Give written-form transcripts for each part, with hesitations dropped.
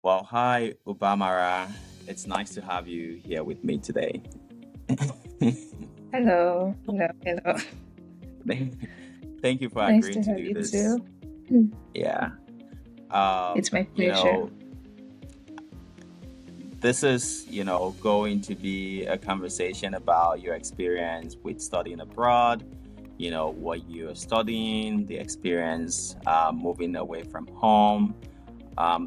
Well, hi, Ubamara. It's nice to have you here with me today. Hello, hello, hello. Thank you for Nice agreeing to to have do you this. too. Hmm. Yeah. It's my You pleasure. know, this is, going to be a conversation about your experience with studying abroad, what you're studying, the experience moving away from home,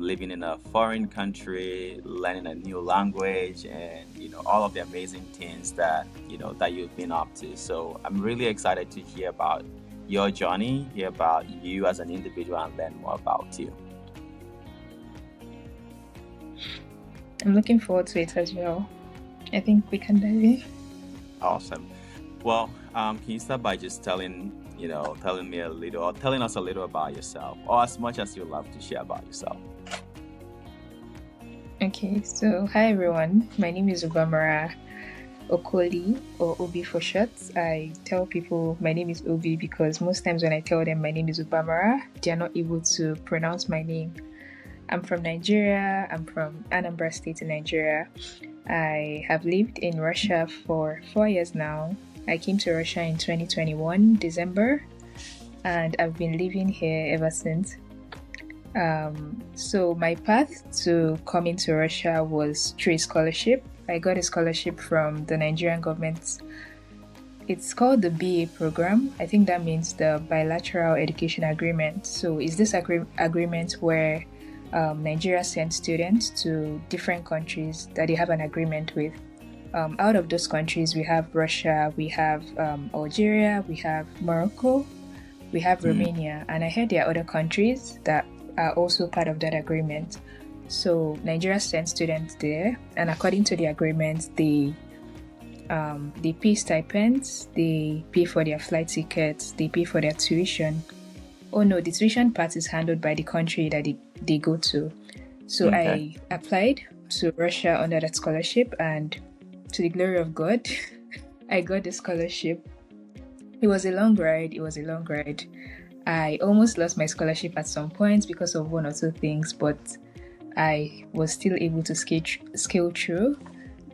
living in a foreign country, learning a new language, and all of the amazing things that you've been up to. So I'm really excited to hear about your journey, hear about you as an individual, and learn more about you. I'm looking forward to it as well. I think we can dive in. Awesome. Well, can you start by just telling me a little, or telling us a little about yourself, or as much as you love to share about yourself? Okay, so hi everyone. My name is Ubamara Okoli, or Obi for short. I tell people my name is Obi because most times when I tell them my name is Ubamara, they are not able to pronounce my name. I'm from Nigeria. I'm from Anambra State in Nigeria. I have lived in Russia for 4 years now. I came to Russia in 2021, December, and I've been living here ever since. So my path to coming to Russia was through a scholarship. I got a scholarship from the Nigerian government. It's called the BA program. I think that means the Bilateral Education Agreement. So is this agreement where Nigeria sends students to different countries that they have an agreement with. Out of those countries, we have Russia, we have Algeria, we have Morocco, we have Mm, Romania, and I heard there are other countries that are also part of that agreement. So Nigeria sends students there, and according to the agreement, they pay stipends, they pay for their flight tickets, they pay for their tuition. Oh no, the tuition part is handled by the country that they go to. So okay. I applied to Russia under that scholarship, and to the glory of God, I got the scholarship. It was a long ride. It was a long ride. I almost lost my scholarship at some points because of one or two things, but I was still able to scale through,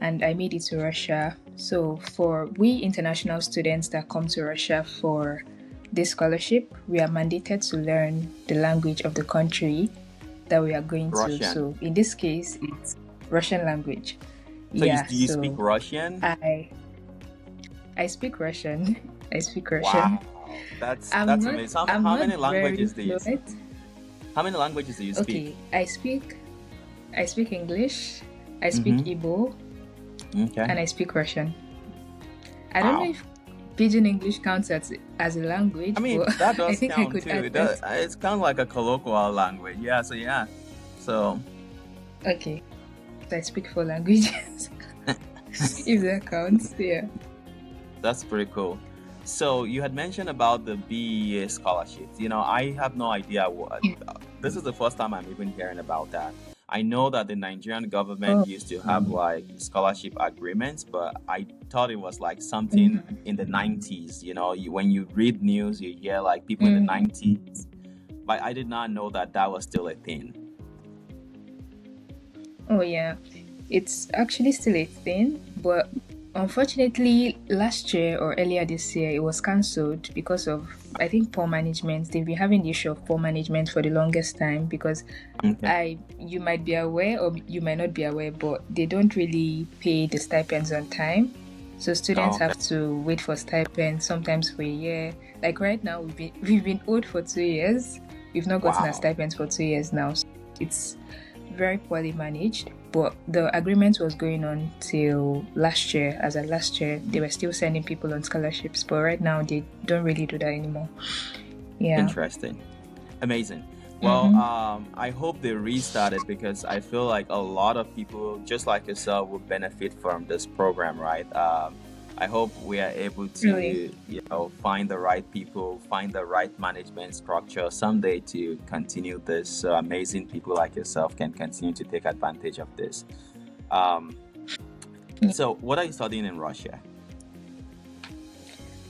and I made it to Russia. So for we international students that come to Russia for this scholarship, we are mandated to learn the language of the country that we are going to. Russian. So in this case, it's Russian language. So Yeah, do you speak so Russian? I I speak Russian. I speak Russian. Wow, that's amazing. How, I'm how not many very languages do you? fluent. How many languages do you speak? Okay, I speak English, I speak Mm-hmm. Igbo, Okay. and I speak Russian. I don't know Wow. if Pidgin English counts as a I language, mean, but that I does think I count could too. add that. It's kind of like a colloquial language. Yeah. So yeah. So Okay, so I speak four languages, if that counts. Yeah. that's pretty cool. So you had mentioned about the BEA scholarships. I have no idea what. This is the first time I'm even hearing about that. I know that the Nigerian government Oh. used to have like scholarship agreements, but I thought it was like something Mm-hmm. in the 90s. When you read news, you hear like people in the Mm-hmm. 90s. But I did not know that that was still a thing. Oh yeah, it's actually still a thing, but unfortunately, last year or earlier this year, it was cancelled because of, I think, poor management. They've been having the issue of poor management for the longest time because Okay. you might be aware or you might not be aware, but they don't really pay the stipends on time. So students Oh, okay. have to wait for stipends sometimes for a year. Like right now, we've been owed for 2 years. We've not gotten our Wow. stipends for 2 years now. So it's very poorly managed. But the agreement was going on till last year. As of last year, they were still sending people on scholarships, but right now they don't really do that anymore. Yeah. Interesting. Amazing. Well, Mm-hmm. I hope they restart it because I feel like a lot of people, just like yourself, will benefit from this program, right? I hope we are able Really. to, find the right people, find the right management structure someday to continue this. So amazing people like yourself can continue to take advantage of this. Um, so, what are you studying in Russia?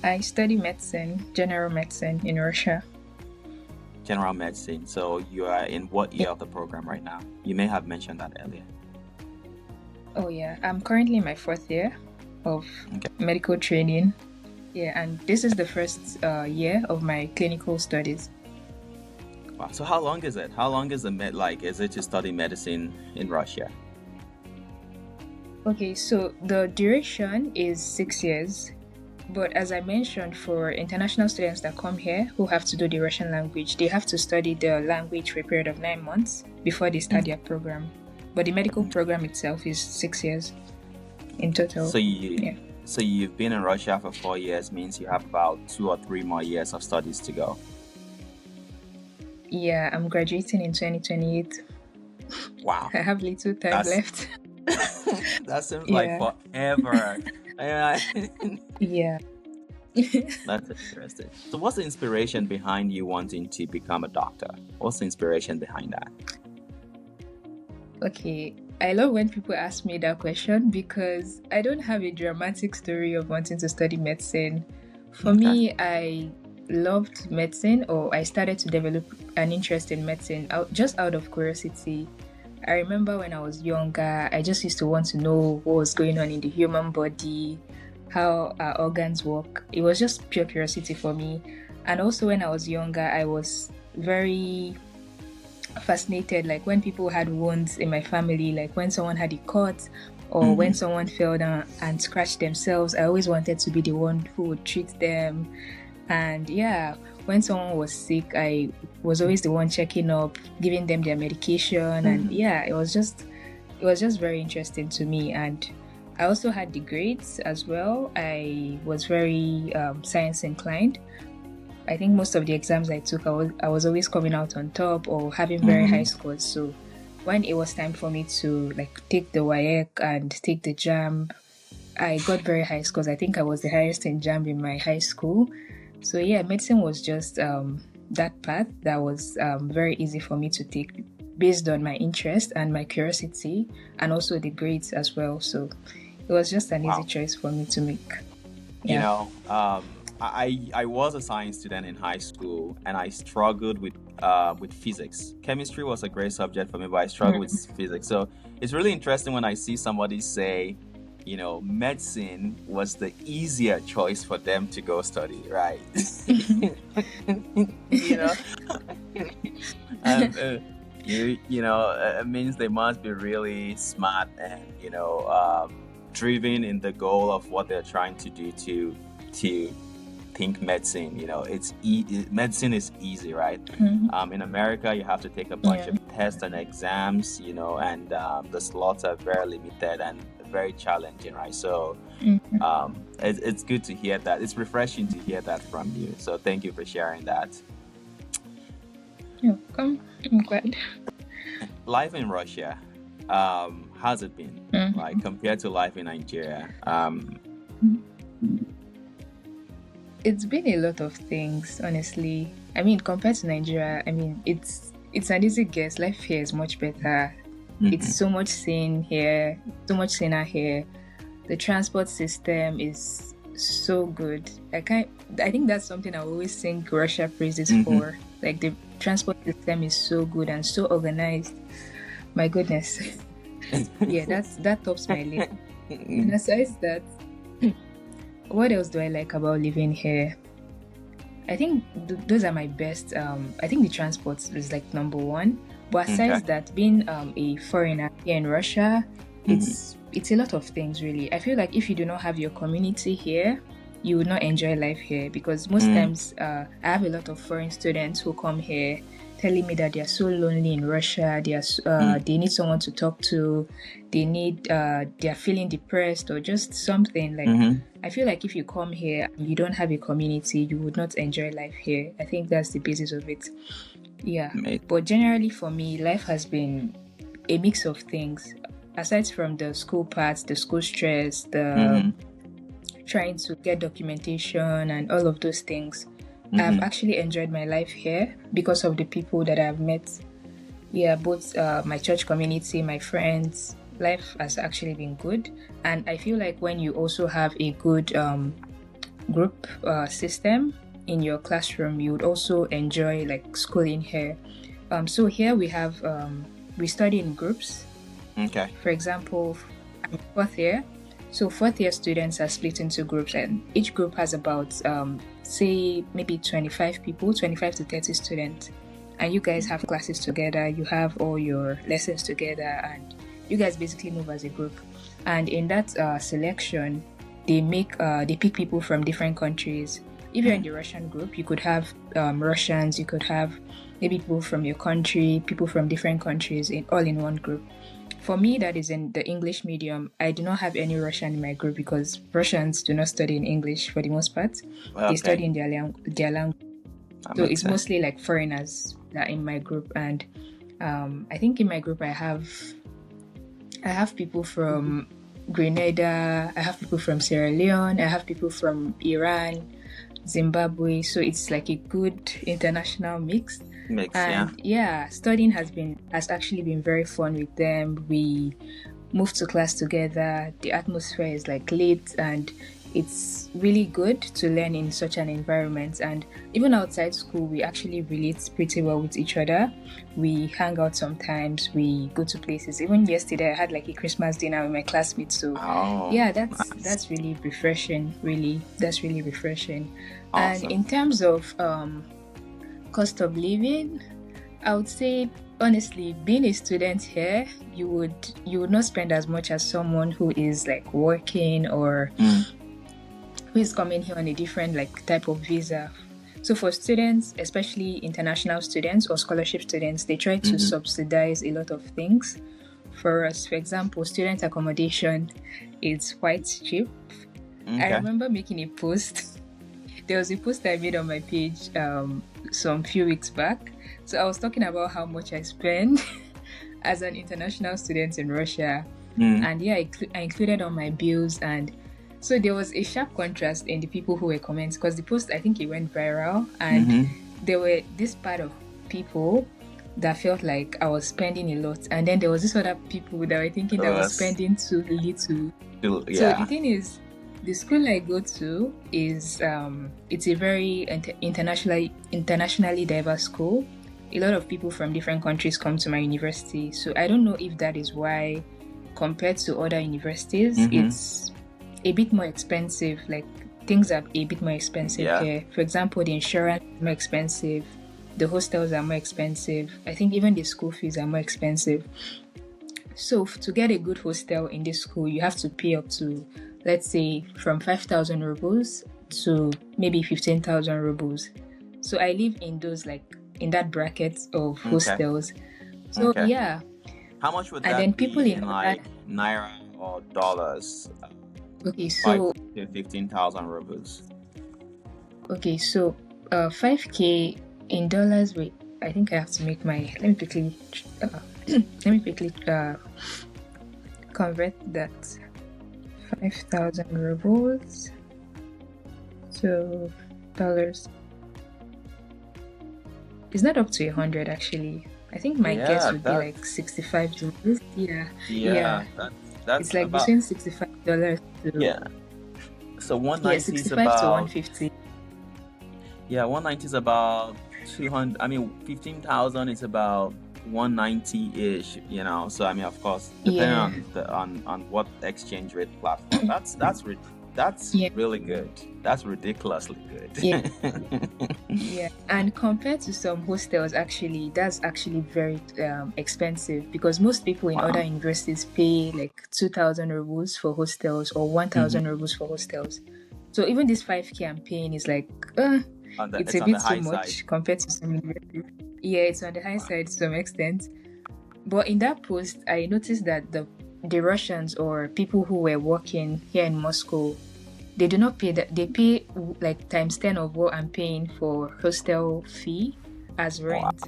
I study medicine, general medicine in Russia. general medicine. So you are in what year of the program right now? You may have mentioned that earlier. Oh yeah, I'm currently in my 4th year of Okay. medical training. Yeah, and this is the first year of my clinical studies. Wow. So how long is it? How long is is it to study medicine in Russia? Okay, so the duration is 6 years. But as I mentioned, for international students that come here who have to do the Russian language, they have to study the language for a period of 9 months before they start their program. But the medical program itself is 6 years in total. So you Yeah. so you've been in Russia for 4 years, means you have about 2 or 3 more years of studies to go. Yeah, I'm graduating in 2028. Wow. I have little time That's left. that seems like Yeah. forever. Yeah. Yeah. That's interesting. So what's the inspiration behind you wanting to become a doctor? What's the inspiration behind that? Okay, I love when people ask me that question because I don't have a dramatic story of wanting to study medicine. For me, I loved medicine, or I started to develop an interest in medicine just out of curiosity. I remember when I was younger, I just used to want to know what was going on in the human body, how our organs work. It was just pure curiosity for me. And also, when I was younger, I was very fascinated, like when people had wounds in my family, like when someone had a cut or when someone fell down and scratched themselves. I always wanted to be the one who would treat them. And yeah, when someone was sick, I was always the one checking up, giving them their medication. And yeah, it was just very interesting to me. And I also had the grades as well. I was very science inclined. I think most of the exams I took, I was always coming out on top or having very high scores. So when it was time for me to like take the WAEC and take the JAM, I got very high scores. I think I was the highest in JAM in my high school. So yeah, medicine was just that path that was very easy for me to take based on my interest and my curiosity, and also the grades as well. So it was just an easy choice for me to make. You know, I was a science student in high school, and I struggled with physics. Chemistry was a great subject for me, but I struggled with physics. So it's really interesting when I see somebody say, you know, medicine was the easier choice for them to go study, right? You know, and, it means they must be really smart and driven in the goal of what they're trying to do to think medicine. You know, medicine is easy, right? In America, you have to take a bunch of tests and exams, and the slots are very limited and very challenging, right? So it's good to hear that. It's refreshing to hear that from you. So thank you for sharing that. You're welcome. I'm glad. Life in Russia, how's it been? Like compared to life in Nigeria? It's been a lot of things, honestly. I mean, compared to Nigeria, I mean, it's an easy guess. Life here is much better. It's so much sane here, so much saner here. The transport system is so good. I think that's something I always sing Russia praises for. Like, the transport system is so good and so organized. My goodness. Yeah, that tops my list. And besides that, what else do I like about living here? I think those are my best. I think the transport is like number one. But aside that, being a foreigner here in Russia, it's a lot of things, really. I feel like if you do not have your community here, you would not enjoy life here, because most times I have a lot of foreign students who come here telling me that they are so lonely in Russia. They need someone to talk to. They are feeling depressed or just something. Like, I feel like if you come here and you don't have a community, you would not enjoy life here. I think that's the basis of it. Yeah. But generally for me, life has been a mix of things. Aside from the school parts, the school stress, the trying to get documentation and all of those things, I've actually enjoyed my life here because of the people that I've met. Yeah, both my church community, my friends. Life has actually been good. And I feel like when you also have a good group system, in your classroom, you would also enjoy like schooling here. So here we have we study in groups. Okay. For example, I'm fourth year. So fourth year students are split into groups, and each group has about say maybe 25 people, 25 to 30 students. And you guys have classes together, you have all your lessons together, and you guys basically move as a group. And in that selection, they pick people from different countries. If you're in the Russian group, you could have Russians, you could have maybe people from your country, people from different countries, all in one group. For me, that is in the English medium. I do not have any Russian in my group because Russians do not study in English for the most part. Okay. They study in their language. So it's sense. mostly like foreigners that are in my group. And I think in my group I have people from Grenada, I have people from Sierra Leone, I have people from Iran, Zimbabwe. So it's like a good international mix. And studying has actually been very fun with them. We move to class together. The atmosphere is like lit, and it's really good to learn in such an environment. And even outside school, we actually relate pretty well with each other. We hang out sometimes, we go to places. Even yesterday I had like a Christmas dinner with my classmates. So that's really refreshing. That's really refreshing. Awesome. And in terms of cost of living, I would say honestly, being a student here, you would not spend as much as someone who is like working or who is coming here on a different like type of visa. So for students, especially international students or scholarship students, they try to subsidize a lot of things for us. For example, student accommodation is quite cheap. Okay. I remember making a post. There was a post I made on my page some few weeks back. So I was talking about how much I spend as an international student in Russia. And I included all my bills. And so there was a sharp contrast in the people who were commenting, because the post, I think it went viral. And there were this part of people that felt like I was spending a lot. And then there was this other people that were thinking that I was spending too little. So the thing is, the school I go to is it's a very internationally diverse school. A lot of people from different countries come to my university. So I don't know if that is why, compared to other universities, it's a bit more expensive. Like things are a bit more expensive here. For example, the insurance is more expensive. The hostels are more expensive. I think even the school fees are more expensive. So to get a good hostel in this school, you have to pay up to, let's say, from 5,000 rubles to maybe 15,000 rubles. So I live in those in that bracket of hostels. So how much would that be in like naira or dollars? Okay, so 15,000 rubles. Okay, so 5K in dollars. Wait, I think I have to make my. Let me quickly convert that. 5,000 rubles to dollars. It's not up to 100 actually. I think my guess would be like 65 dollars. That's it's like between $65 to So 190 65 is about to 150. 190 is about 200. I mean, 15,000 is about 190-ish. So I mean, of course, depending on what exchange rate platform. That's really good. That's ridiculously good. And compared to some hostels, actually, that's actually very expensive, because most people in other universities pay like 2,000 rubles for hostels or 1,000 rubles for hostels. So even this 5K I'm paying is like it's a bit too much compared to some universities. It's on the high side to some extent. But in that post, I noticed that the Russians or people who were working here in Moscow, they do not pay that. They pay like times 10 of what I'm paying for hostel fee as rent.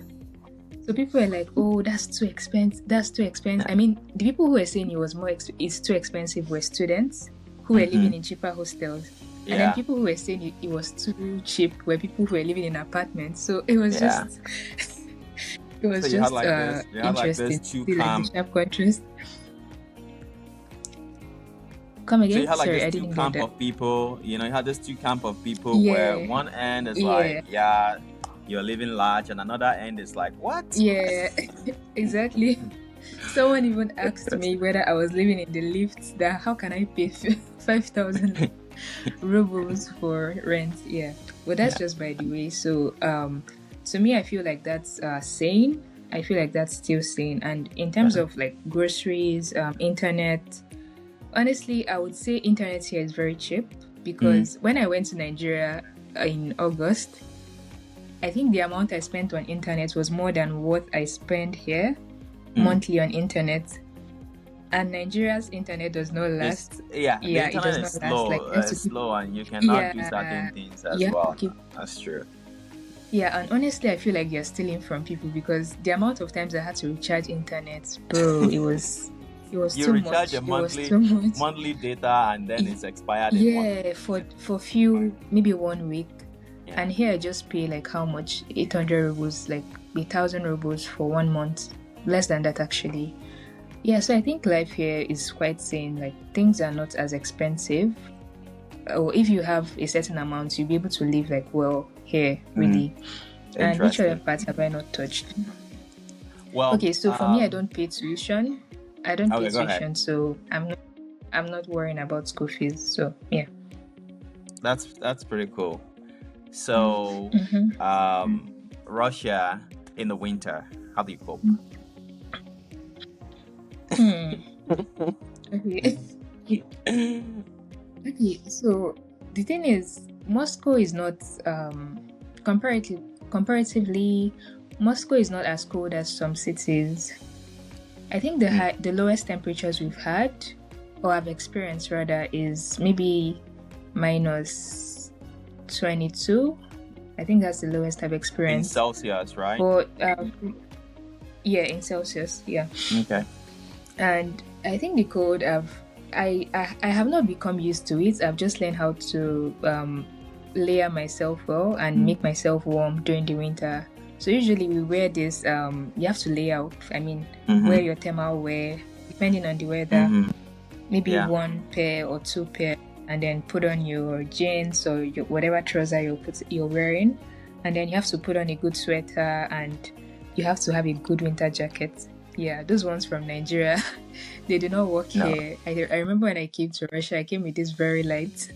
So people were like, "Oh, that's too expensive. That's too expensive." I mean, the people who were saying it's too expensive were students who were living in cheaper hostels. And then people who were saying it was too cheap were people who were living in apartments. So it was just it was just interesting. Like this two sharp contrast. Come So you again? had like Sorry, this I two didn't get camp that. of people, you had this two camp of people where Yeah, one end is like, yeah, yeah, you're living large, and another end is like, what? yeah, exactly. Someone even asked me Interesting. whether I was living in the lift. That how can I pay 5,000 rubles for rent? Yeah, but that's Yeah. just by the way. So to me, I feel like that's sane. I feel like that's still sane. And in terms Yeah. of like groceries, internet, honestly, I would say internet here is very cheap Mm. because when I went to Nigeria in August, I think the amount I spent on internet was more than what I spend here Mm. monthly on internet. And Nigeria's internet does not It's last. yeah, the Yeah, it internet does is not last. Like slow, you have to keep. slow, and you cannot do certain Yeah, things you as have to well. keep. That's true. Yeah, and honestly, I feel like you're stealing from people because the amount of times I had to recharge internet, bro, it was You too recharge a much. It was too much. monthly data, and then it's expired in one Yeah, week. for few maybe 1 week, Yeah. and here I just pay like how much 800 rubles, like 1,000 rubles for 1 month, less than that actually. Yeah, so I think life here is quite sane. Like things are not as expensive, or if you have a certain amount, you'll be able to live like well here, Mm. really. And which other Interesting. parts have I not touched? Well, Okay, so for me, I don't pay tuition. I don't pay okay, go ahead. tuition, so I'm not worrying about school fees. So yeah. That's pretty cool. So, Mm-hmm. Russia in the winter, how do you cope? Okay. Okay. So the thing is, Moscow is not comparatively, Moscow is not as cold as some cities. I think the lowest temperatures we've had or I've experienced rather is maybe minus 22. I think that's the lowest I've In experienced. Celsius, right? But yeah, in Celsius, yeah. Okay. And I think the cold I have not become used to it. I've just learned how to layer myself well and make myself warm during the winter. So usually we wear this you have to layer up. I mean, wear your thermal wear depending on the weather. Maybe Yeah. one pair or two pair, and then put on your jeans or your whatever trouser you're wearing, and then you have to put on a good sweater and you have to have a good winter jacket. Yeah, those ones from Nigeria, they do not work No. here. I remember when I came to Russia, I came with this very light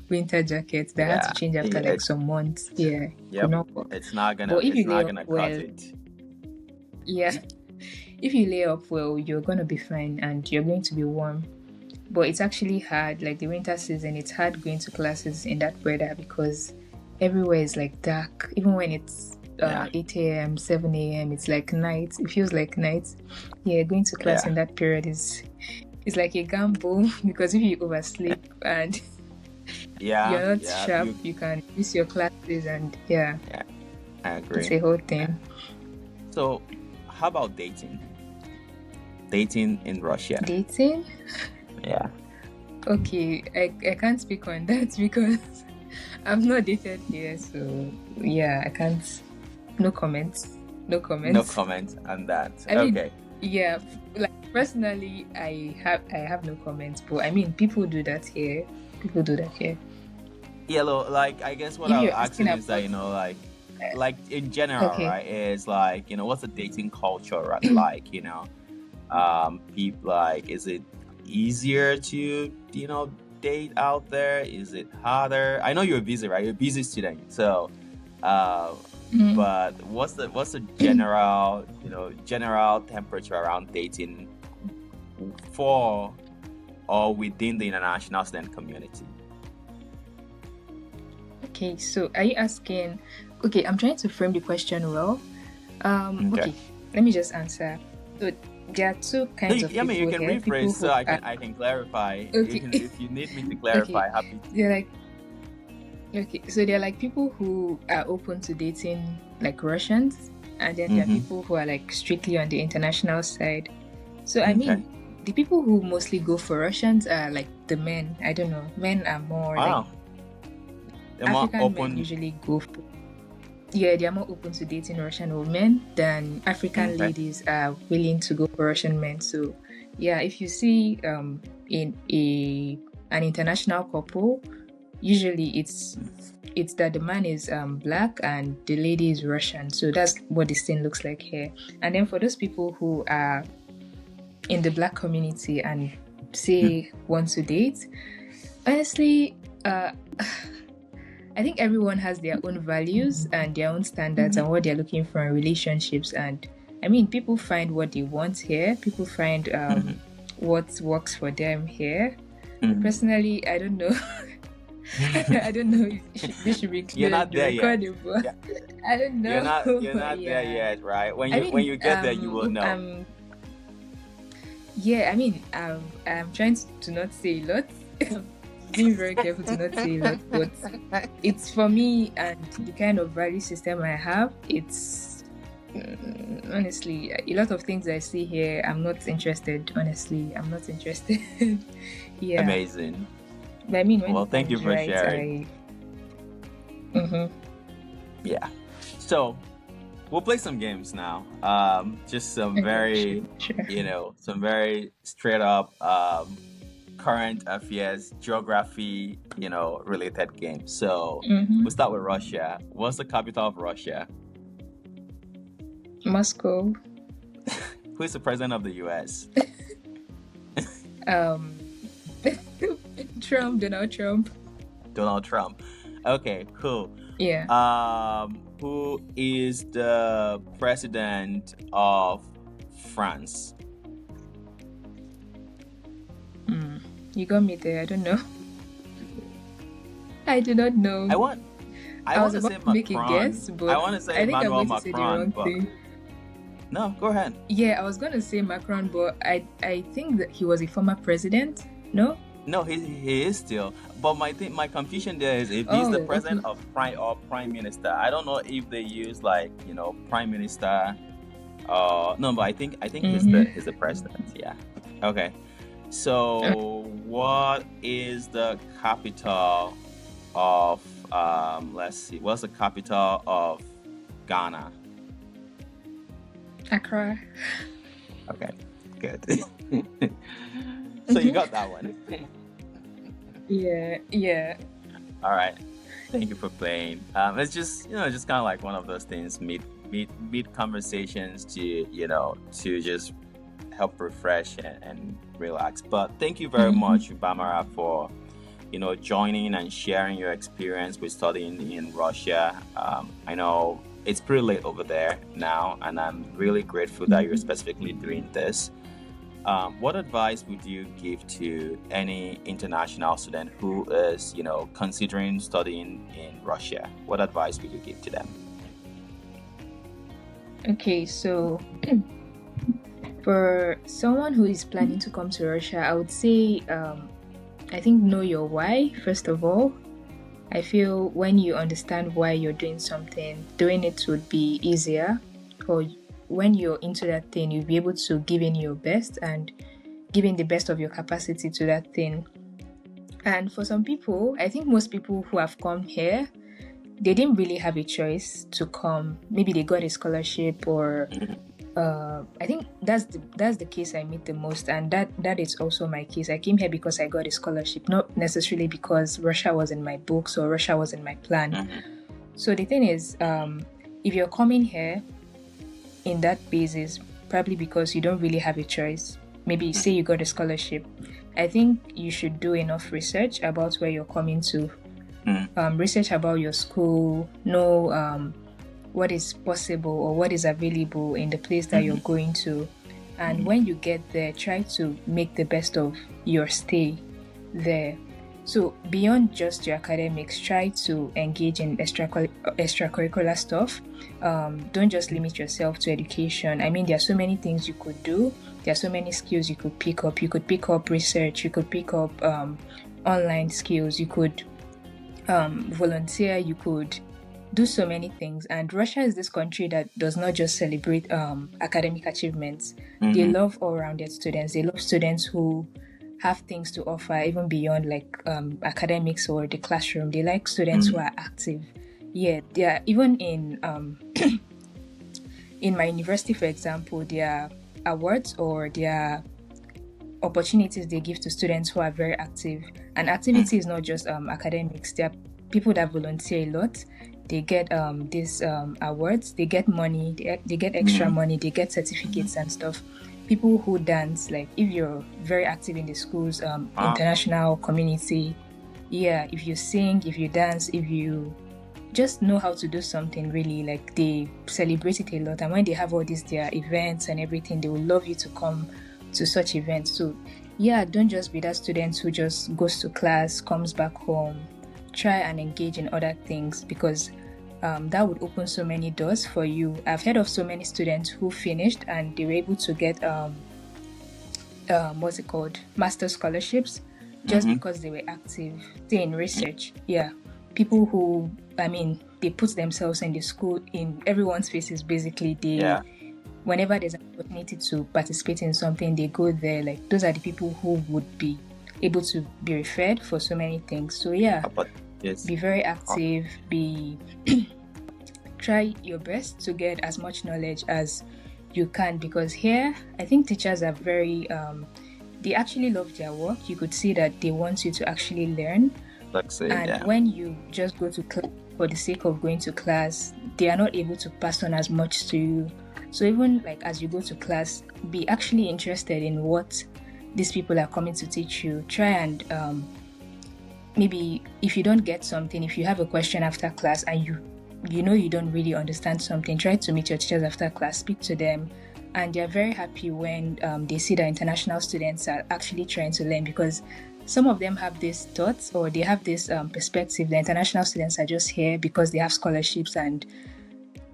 winter jacket that I had to change after like some months. Yeah, Yep. could not work. It's not gonna But if you lay up cut well, it. yeah, if you lay up well, you're gonna be fine and you're going to be warm. But it's actually hard, like the winter season, it's hard going to classes in that weather because everywhere is like dark. Even when it's 8 a.m., 7 a.m., it's like night. It feels like night. Yeah, going to class in that period is like a gamble because if you oversleep and you're not sharp, you can miss your classes and I agree. it's a whole thing. So, how about dating? Dating in Russia. Dating? Yeah. Okay, I can't speak on that because I'm not dated here, so yeah, I can't. No comments. No comment on that. I mean, okay. Yeah, like personally, I have no comments, but I mean, people do that here. Yeah, like I guess what If I'm you're asking asking is that like in general, Okay. right? Is like what's the dating culture like? People like, is it easier to date out there? Is it harder? I know you're busy, right? You're a busy student, so but what's the general temperature around dating for or within the international student community? Okay, so are you asking? Okay, I'm trying to frame the question well. Okay, let me just answer. So there are two kinds of people. I mean, you can here. rephrase so I can clarify. Okay. If you need me to clarify, happy to. They're like, okay, so they're like people who are open to dating like Russians, and then there are people who are like strictly on the international side. So I mean, the people who mostly go for Russians are like the men. I don't know, men are more like African more open. Men usually go for. Yeah, they are more open to dating Russian women than African ladies are willing to go for Russian men. So, yeah, if you see in a an international couple, usually it's that the man is black and the lady is Russian. So that's what this thing looks like here. And then for those people who are in the black community and say want to date, honestly, I think everyone has their own values and their own standards and what they're looking for in relationships. And I mean, people find what they want here. People find what works for them here. Personally, I don't know. I don't know if this should be clear. You're not there yet. Yeah. I don't know. You're not there yet, right? When you get there, you will know. Yeah, I mean, I'm trying to not say a lot. Being very careful to not say a lot, but it's for me and the kind of value system I have. It's honestly a lot of things I see here. I'm not interested. Honestly, I'm not interested. Yeah. Amazing. But I mean, well, thank you for sharing. Yeah. So we'll play some games now. Just some very, sure. Some very straight up. Current affairs, geography, related games. So we'll start with Russia. What's the capital of Russia? Moscow. Who is the president of the US? Donald Trump. Donald Trump. Okay, cool. Yeah. Who is the president of France? You got me there. I don't know. I do not know. I want to say Macron. Make a guess, but I want to say Emmanuel Macron. Say the wrong thing. No, go ahead. Yeah, I was gonna say Macron, but I think that he was a former president. No. No, he is still. But my confusion there is if he's the president of prime minister. I don't know if they use prime minister. No, but I think he's the president. Yeah. Okay. So, what is the capital of, let's see, what's the capital of Ghana? Accra. Okay, good. So you got that one. Yeah. All right. Thank you for playing. It's just, just kind of like one of those things, meet conversations to just help refresh and relax. But thank you very much, Ubamara, for joining and sharing your experience with studying in Russia. I know it's pretty late over there now, and I'm really grateful that you're specifically doing this. What advice would you give to any international student who is considering studying in Russia? What advice would you give to them? Okay, so for someone who is planning to come to Russia, I would say, I think know your why, first of all. I feel when you understand why you're doing something, doing it would be easier. Or when you're into that thing, you'll be able to give in your best and give in the best of your capacity to that thing. And for some people, I think most people who have come here, they didn't really have a choice to come. Maybe they got a scholarship or I think that's the case I meet the most, and that is also my case. I came here because I got a scholarship, not necessarily because Russia was in my books or Russia was in my plan. So the thing is, if you're coming here in that basis, probably because you don't really have a choice, maybe say you got a scholarship, I think you should do enough research about where you're coming to, research about your school, know what is possible or what is available in the place that you're going to. And when you get there, try to make the best of your stay there. So beyond just your academics, try to engage in extracurricular stuff. Don't just limit yourself to education. I mean, there are so many things you could do. There are so many skills you could pick up. You could pick up research. You could pick up online skills. You could volunteer. You could do so many things. And Russia is this country that does not just celebrate academic achievements. They love all-rounded students. They love students who have things to offer even beyond academics or the classroom. They like students who are active. Yeah, they are even in in my university, for example, there are awards or there are opportunities they give to students who are very active. And activity is not just academics. There are people that volunteer a lot. They get these awards, they get money, they get extra money, they get certificates and stuff. People who dance, like if you're very active in the school's international community, if you sing, if you dance, if you just know how to do something, really, like they celebrate it a lot. And when they have all these their events and everything, they will love you to come to such events. So don't just be that student who just goes to class, comes back home. Try and engage in other things, because that would open so many doors for you. I've heard of so many students who finished and they were able to get master scholarships, just because they were active, say in research. People who, they put themselves in the school, in everyone's faces, basically. Whenever there's an opportunity to participate in something, they go there. Like, those are the people who would be able to be referred for so many things. So be very active, try your best to get as much knowledge as you can, because here I think teachers are very they actually love their work. You could see that they want you to actually learn. When you just go to class for the sake of going to class, they are not able to pass on as much to you. So even like as you go to class, be actually interested in what these people are coming to teach you. Try and maybe if you don't get something, if you have a question after class and you know you don't really understand something, try to meet your teachers after class, speak to them. And they're very happy when they see that international students are actually trying to learn, because some of them have these thoughts, or they have this perspective that international students are just here because they have scholarships and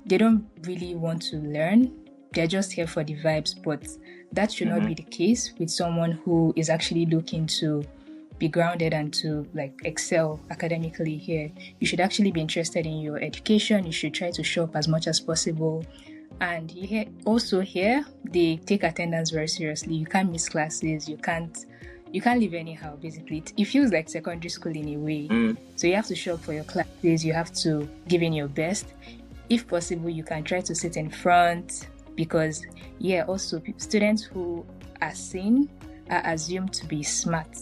they don't really want to learn. They're just here for the vibes. But that should not be the case with someone who is actually looking to be grounded and to like excel academically here. You should actually be interested in your education. You should try to show up as much as possible. And here they take attendance very seriously. You can't miss classes. You can't live anyhow, basically. It feels like secondary school in a way. So you have to show up for your classes. You have to give in your best. If possible, you can try to sit in front, because also students who are seen are assumed to be smart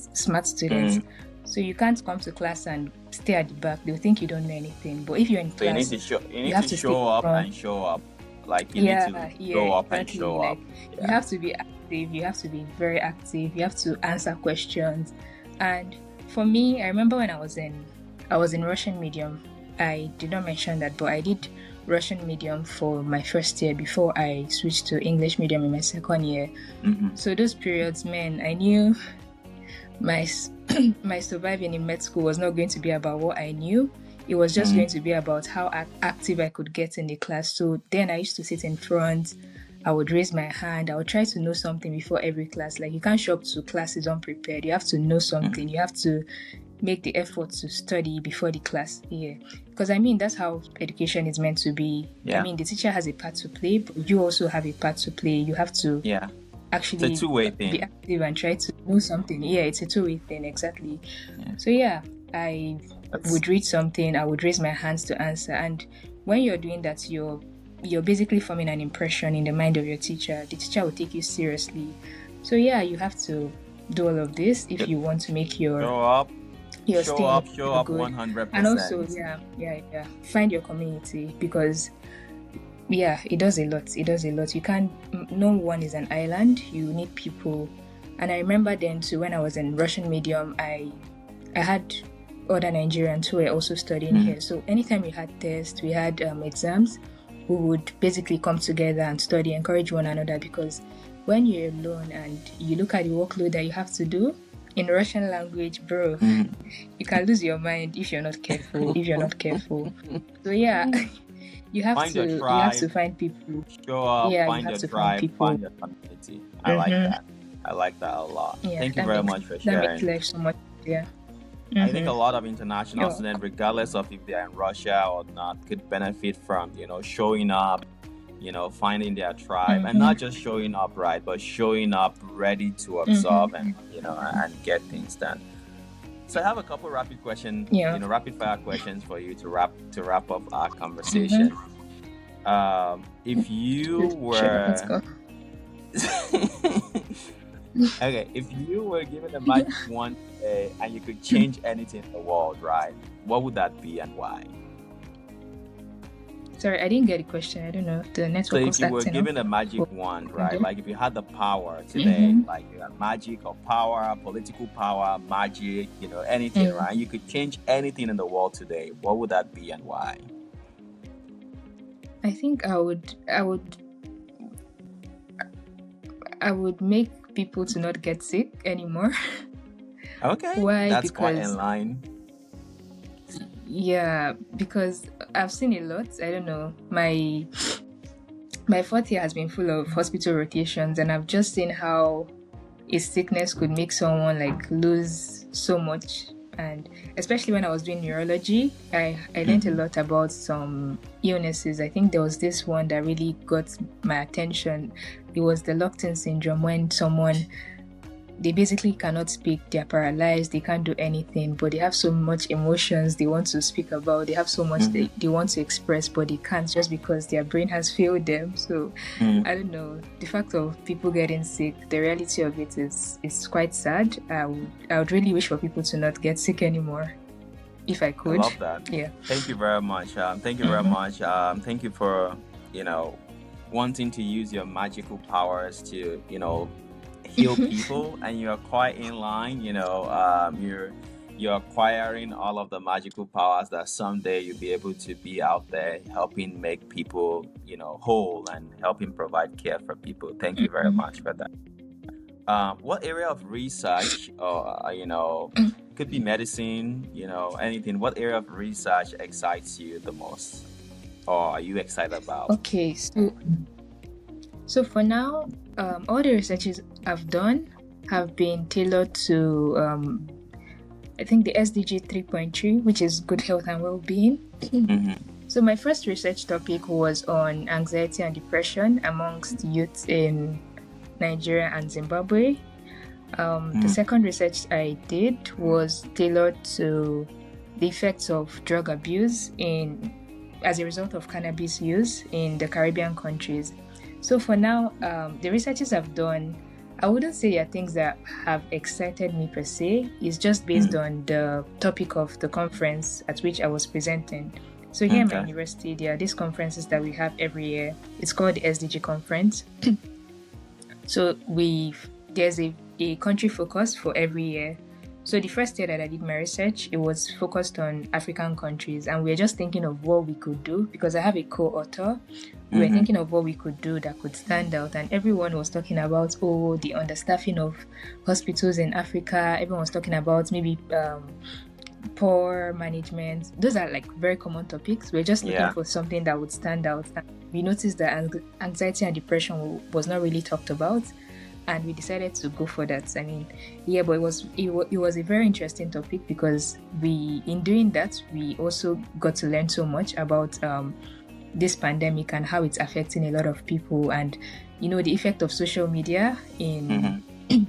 students. So you can't come to class and stay at the back. They'll think you don't know anything. But if you're in class, you have to show up and show up. Like you need to show up and show up. You have to be active. You have to be very active. You have to answer questions. And for me, I remember when I was in Russian medium. I did not mention that, but I did Russian medium for my first year before I switched to English medium in my second year. So those periods, man, I knew my surviving in med school was not going to be about what I knew. It was just going to be about how active I could get in the class. So then I used to sit in front. I would raise my hand. I would try to know something before every class. Like, you can't show up to classes unprepared. You have to know something. You have to make the effort to study before the class. Because that's how education is meant to be. The teacher has a part to play, but you also have a part to play. You have to actually it's a two-way thing. Be active and try to know something. It's a two-way thing, exactly. So I would read something, I would raise my hands to answer. And when you're doing that, you're basically forming an impression in the mind of your teacher. The teacher will take you seriously. So you have to do all of this if you want to make your show up good. 100%. And also find your community, because it does a lot. You can't, no one is an island. You need people. And I remember then too, when I was in Russian medium, I had other Nigerians who were also studying here. So anytime we had tests, we had exams, we would basically come together and study, encourage one another, because when you're alone and you look at the workload that you have to do in Russian language, bro, you can lose your mind if you're not careful. So you have to find people. Show up, find your tribe, find your community. I like that a lot. Thank you very much for sharing. That makes life so much easier. I think a lot of international students, regardless of if they're in Russia or not, could benefit from, showing up, finding their tribe, and not just showing up, right, but showing up ready to absorb and get things done. So I have a couple rapid fire questions for you to wrap up our conversation. If you were Okay, if you were given a magic wand today and you could change anything in the world, right? What would that be and why? Sorry, I didn't get the question. I don't know. The So network if was you were acting up. given a magic But wand, I'm right? there. Like if you had the power today, Mm-hmm. like you had magic or power, political power, magic, anything, Mm. right? You could change anything in the world today. What would that be and why? I think I would make people to not get sick anymore. Okay, Why? that's quite in Because line. yeah, because I've seen a lot. I don't know. My fourth year has been full of hospital rotations, and I've just seen how a sickness could make someone like lose so much. And especially when I was doing neurology, I learned a Mhm. lot about some illnesses. I think there was this one that really got my attention. It was the locked-in syndrome, when someone, they basically cannot speak, they're paralyzed, they can't do anything, but they have so much emotions they want to speak about, they have so much Mhm. they want to express, but they can't just because their brain has failed them. So Mhm. I don't know, the fact of people getting sick, the reality of it is quite sad. I would really wish for people to not get sick anymore if I I could. love that. Yeah. Thank you very much. Thank you very Mm-hmm. much. Thank you for, you know, wanting to use your magical powers to, heal people, and you're quite in line. You're acquiring all of the magical powers that someday you'll be able to be out there helping make people, whole and helping provide care for people. Thank you very much for that. What area of research, or could be medicine, anything. What area of research excites you the most, or are you excited about? Okay, so for now, all the researches I've done have been tailored to I think the SDG 3.3, which is good health and well-being. Mm-hmm. So my first research topic was on anxiety and depression amongst youth in Nigeria and Zimbabwe. The second research I did was tailored to the effects of drug abuse as a result of cannabis use in the Caribbean countries. So for now, the researches I've done, I wouldn't say are things that have excited me per se. It's just based Mm-hmm. on the topic of the conference at which I was presenting. So here in my Okay. university, there are these conferences that we have every year. It's called the SDG conference. So there's a country focus for every year. So the first year that I did my research, it was focused on African countries, and we were just thinking of what we could do because I have a co-author. We were Mm-hmm. thinking of what we could do that could stand out, and everyone was talking about the understaffing of hospitals in Africa. Everyone was talking about maybe poor management. Those are like very common topics. We're just looking Yeah. for something that would stand out. And we noticed that anxiety and depression was not really talked about, and we decided to go for that. I mean, yeah, but it was a very interesting topic because in doing that, we also got to learn so much about this pandemic and how it's affecting a lot of people, and the effect of social media in Mm-hmm.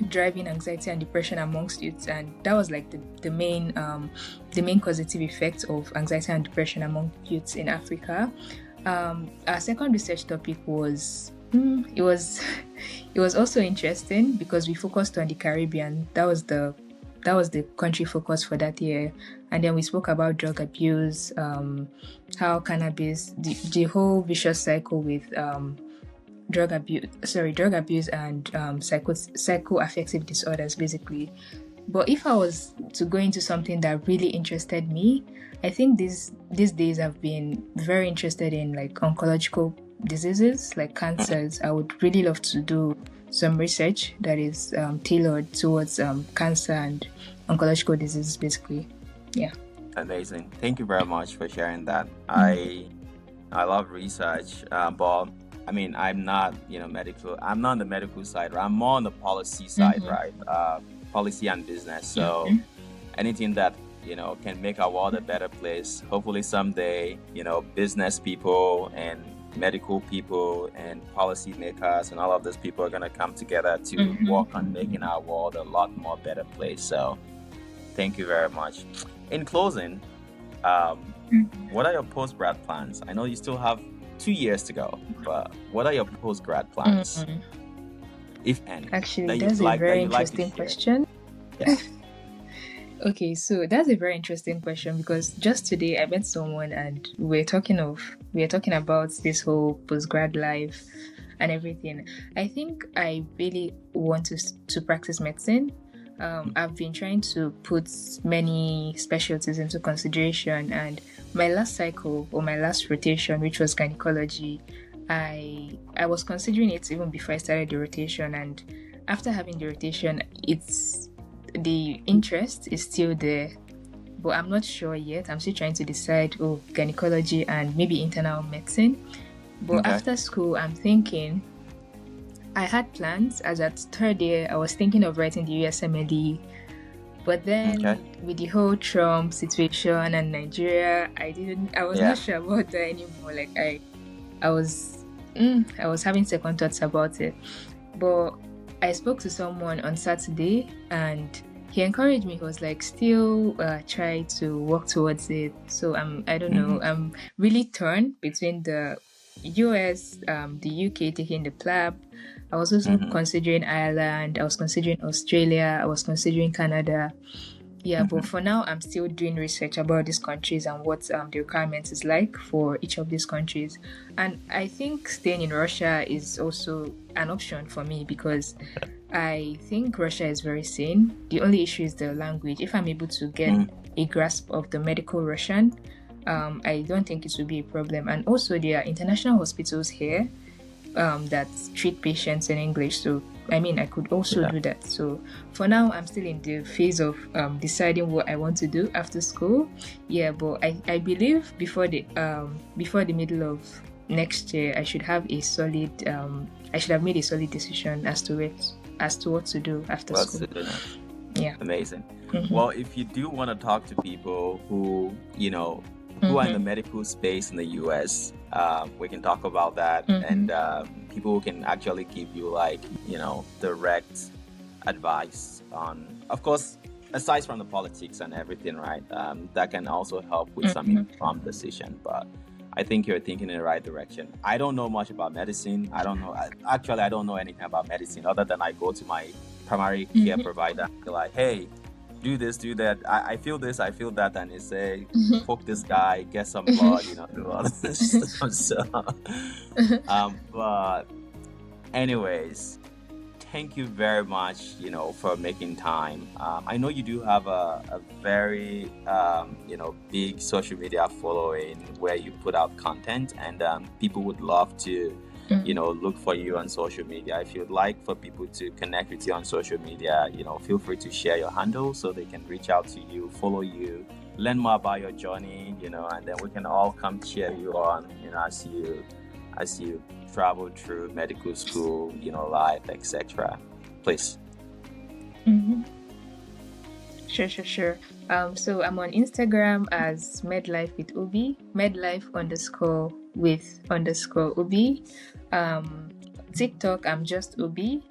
driving anxiety and depression amongst youths. And that was like the main positive effect of anxiety and depression among youths in Africa. Our second research topic was it was it was also interesting because we focused on the Caribbean. That was the country focus for that year. And then we spoke about drug abuse, how cannabis, the whole vicious cycle with drug abuse and psychoaffective disorders, basically. But if I was to go into something that really interested me, I think these days I've been very interested in like oncological diseases like cancers. I would really love to do some research that is tailored towards cancer and oncological diseases, basically. Yeah. Amazing. Thank you very much for sharing that. Mm-hmm. I love research, but I mean, I'm not, medical. I'm not on the medical side, right? I'm more on the policy side, Mm-hmm. right? Policy and business. So Mm-hmm. anything that can make our world a better place. Hopefully someday, business people and medical people and policy makers and all of those people are gonna come together to Mm-hmm. work on making our world a lot more better place. So thank you very much. In closing, um, what are your post-grad plans? I know you still have 2 years to go, but what are your post-grad plans? Mm-hmm. if any, Actually, that's a that very you like to interesting share? question. Yeah. Okay, so that's a very interesting question because just today I met someone and we were talking about this whole postgrad life and everything. I think I really want to practice medicine. I've been trying to put many specialties into consideration, and my last cycle or my last rotation, which was gynecology, I was considering it even before I started the rotation, and after having the rotation, it's the interest is still there, but I'm not sure yet. I'm still trying to decide, gynecology and maybe internal medicine. But Okay. after school, I'm thinking, I had plans as at third year, I was thinking of writing the USMLE. But Okay. then with the whole Trump situation and Nigeria, I was Yeah. not sure about that anymore. Like I was, I was having second thoughts about it. But I spoke to someone on Saturday and he encouraged me. He was like, still try to work towards it. So I don't know, I'm really torn between the US, the UK taking the plab. I was also considering Ireland, I was considering Australia, I was considering Canada. Yeah, but for now, I'm still doing research about these countries and what the requirements is like for each of these countries. And I think staying in Russia is also an option for me because I think Russia is very sane. The only issue is the language. If I'm able to get a grasp of the medical Russian, I don't think it will be a problem. And also, there are international hospitals here that treat patients in English. So, I mean, I could also do that. So, for now, I'm still in the phase of deciding what I want to do after school. Yeah, but I believe before the middle of next year, I should have a solid. I should have made a solid decision as to what to do after school. Yeah. Amazing. Well, if you do want to talk to people who who are in the medical space in the US, we can talk about that, and people who can actually give you direct advice on, of course, aside from the politics and everything, right? That can also help with some informed decision. But I think you're thinking in the right direction. I don't know much about medicine. I don't know. Actually, I don't know anything about medicine other than I go to my primary care provider and be like, hey, do this, do that. I feel this, I feel that, and they say, poke this guy, get some blood, do all this stuff. So, but anyways, thank you very much, for making time. I know you do have a very, big social media following where you put out content, and people would love to look for you on social media. If you'd like for people to connect with you on social media, feel free to share your handle so they can reach out to you, follow you, learn more about your journey, and then we can all come cheer you on, as you travel through medical school, life, etc. Please. Sure. So I'm on Instagram as medlife with Ubi, medlife_with_Ubi. TikTok, I'm just Ubi,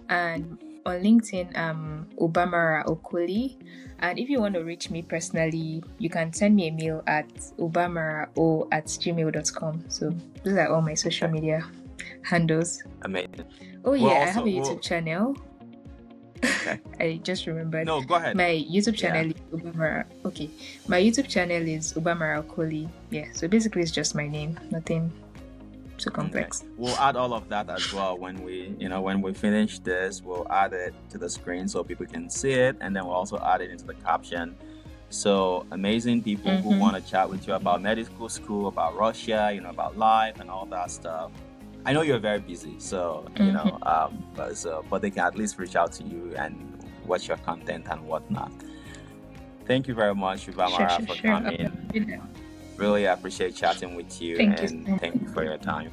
and on LinkedIn, I'm Ubamara Okoli. And if you want to reach me personally, you can send me a mail at ubamarao@gmail.com. So those are all my social media handles. Amazing. Oh yeah, I have a YouTube channel. Okay. I just remembered. No, go ahead. My YouTube channel is Ubamara. Okay, my YouTube channel is Ubamara Okoli. Yeah, so basically it's just my name, nothing too complex. Okay. We'll add all of that as well when we finish this. We'll add it to the screen so people can see it, and then we'll also add it into the caption. So amazing people who want to chat with you about medical school, about Russia, about life and all that stuff. I know you're very busy, so but they can at least reach out to you and watch your content and whatnot. Thank you very much, Ubamara, for coming. Really appreciate chatting with you, thank you for your time.